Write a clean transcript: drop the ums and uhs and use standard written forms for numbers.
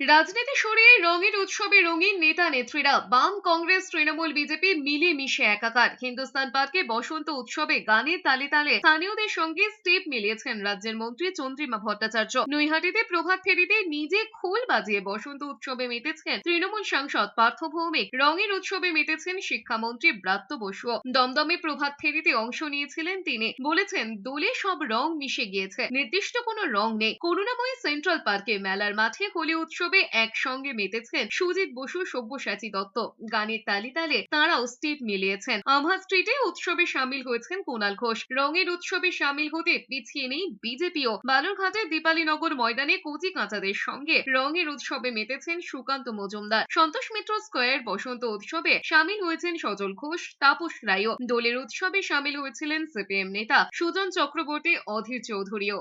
রাজনীতি সরিয়ে রঙের উৎসবে রঙিন নেতা নেত্রীরা। বাম, কংগ্রেস, তৃণমূল, বিজেপি মিলে মিশে একাকার। হিন্দুস্তান পার্কে বসন্ত উৎসবে গানের তালে তালে স্থানীয়দের সঙ্গে স্টেপ মিলিয়েছেন রাজ্যের মন্ত্রী চন্দ্রিমা ভট্টাচার্য। নৈহাটিতে প্রভাত ফেরিতে নিজে খোল বাজিয়ে বসন্ত উৎসবে মেতেছেন তৃণমূল সাংসদ পার্থ ভৌমিক। রঙের উৎসবে মেতেছেন শিক্ষামন্ত্রী ব্রাত্য বসুও। দমদমে প্রভাত ফেরিতে অংশ নিয়েছিলেন তিনি। বলেছেন, দোলে সব রং মিশে গিয়েছে, নির্দিষ্ট কোনো রং নেই। করুণাময়ী সেন্ট্রাল পার্কে মেলার মাঠে হোলি উৎসবে একসঙ্গে মেতেছেন সুজিত বসু, সব্যসাচী দত্ত। গানের তালে তালে তাঁরাও স্টেপ মিলিয়েছেন। আমহা স্ট্রিটে উৎসবে সামিল হয়েছেন কুণাল ঘোষ। রঙের উৎসবে সামিল হতে পিছিয়ে নেই বিজেপিও। বালুরঘাটের দীপালীনগর ময়দানে কচি কাঁচাদের সঙ্গে রঙের উৎসবে মেতেছেন সুকান্ত মজুমদার। সন্তোষ মিত্র স্কোয়ার বসন্ত উৎসবে সামিল হয়েছেন সজল ঘোষ, তাপস রায়ও। দোলের উৎসবে সামিল হয়েছিলেন সিপিএম নেতা সুজন চক্রবর্তী, অধীর চৌধুরীও।